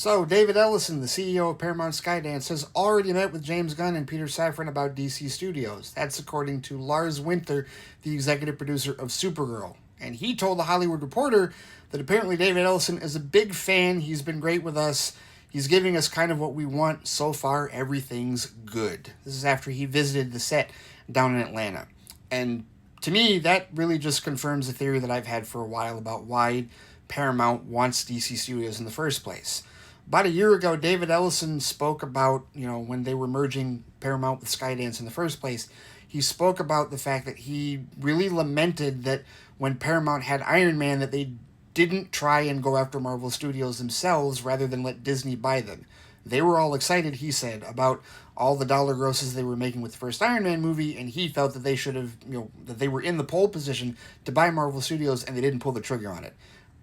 So, David Ellison, the CEO of Paramount Skydance, has already met with James Gunn and Peter Safran about DC Studios. That's according to Lars Winter, the executive producer of Supergirl. And he told The Hollywood Reporter that apparently David Ellison is a big fan. He's been great with us. He's giving us kind of what we want. So far, everything's good. This is after he visited the set down in Atlanta. And to me, that really just confirms the theory that I've had for a while about why Paramount wants DC Studios in the first place. About a year ago, David Ellison spoke about, when they were merging Paramount with Skydance in the first place, he spoke about the fact that he really lamented that when Paramount had Iron Man, that they didn't try and go after Marvel Studios themselves rather than let Disney buy them. They were all excited, he said, about all the dollar grosses they were making with the first Iron Man movie, and he felt that they should have, that they were in the pole position to buy Marvel Studios, and they didn't pull the trigger on it.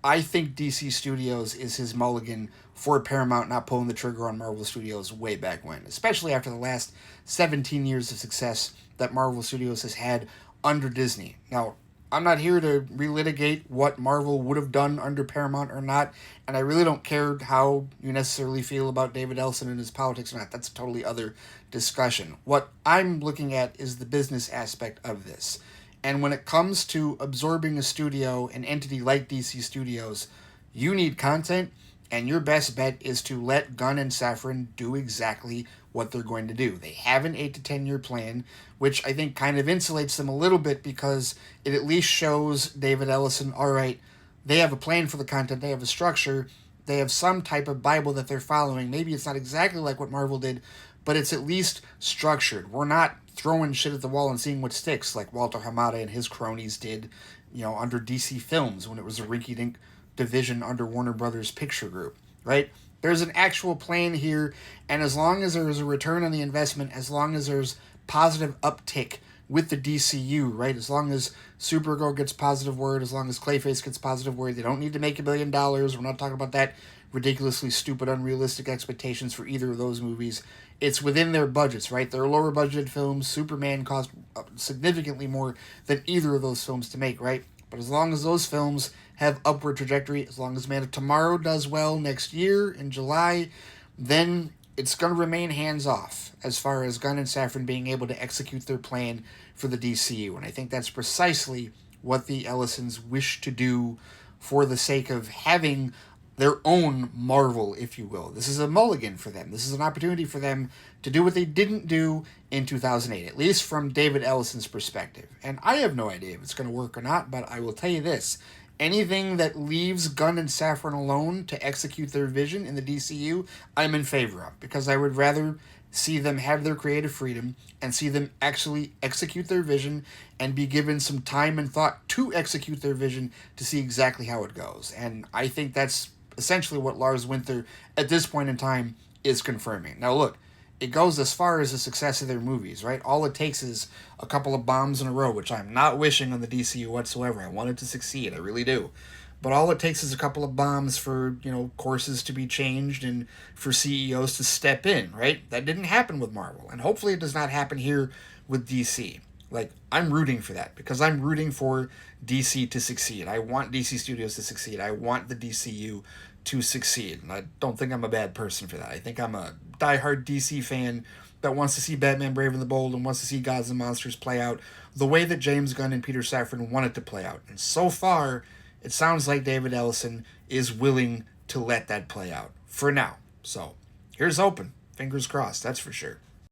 I think DC Studios is his mulligan for Paramount not pulling the trigger on Marvel Studios way back when, especially after the last 17 years of success that Marvel Studios has had under Disney. Now, I'm not here to relitigate what Marvel would have done under Paramount or not, and I really don't care how you necessarily feel about David Ellison and his politics or not. That's a totally other discussion. What I'm looking at is the business aspect of this. And when it comes to absorbing a studio, an entity like DC Studios, you need content, and your best bet is to let Gunn and Safran do exactly what they're going to do. They have an 8 to 10 year plan, which I think kind of insulates them a little bit because it at least shows David Ellison, all right, they have a plan for the content, they have a structure, they have some type of Bible that they're following. Maybe it's not exactly like what Marvel did, but it's at least structured. We're not throwing shit at the wall and seeing what sticks like Walter Hamada and his cronies did, under DC Films when it was a rinky-dink division under Warner Brothers Picture Group, right? There's an actual plan here, and as long as there's a return on the investment, as long as there's positive uptick with the DCU, right? As long as Supergirl gets positive word, as long as Clayface gets positive word, they don't need to make $1 billion. We're not talking about that ridiculously stupid, unrealistic expectations for either of those movies. It's within their budgets, right? They're lower budgeted films. Superman cost significantly more than either of those films to make, right? But as long as those films have upward trajectory, as long as Man of Tomorrow does well next year in July, then it's going to remain hands-off as far as Gunn and Safran being able to execute their plan for the DCU. And I think that's precisely what the Ellisons wish to do for the sake of having their own Marvel, if you will. This is a mulligan for them. This is an opportunity for them to do what they didn't do in 2008, at least from David Ellison's perspective. And I have no idea if it's going to work or not, but I will tell you this. Anything that leaves Gunn and Safran alone to execute their vision in the DCU, I'm in favor of, because I would rather see them have their creative freedom and see them actually execute their vision and be given some time and thought to execute their vision to see exactly how it goes. And I think that's essentially what Lars Winter, at this point in time, is confirming. Now look, it goes as far as the success of their movies, right? All it takes is a couple of bombs in a row, which I'm not wishing on the DCU whatsoever. I want it to succeed, I really do. But all it takes is a couple of bombs for, courses to be changed and for CEOs to step in, right? That didn't happen with Marvel. And hopefully it does not happen here with DC. Like, I'm rooting for that because I'm rooting for DC to succeed. I want DC Studios to succeed. I want the DCU to succeed. And I don't think I'm a bad person for that. I think I'm a diehard DC fan that wants to see Batman Brave and the Bold and wants to see Gods and Monsters play out the way that James Gunn and Peter Safran want it to play out. And so far, it sounds like David Ellison is willing to let that play out for now. So, here's hoping. Fingers crossed, that's for sure.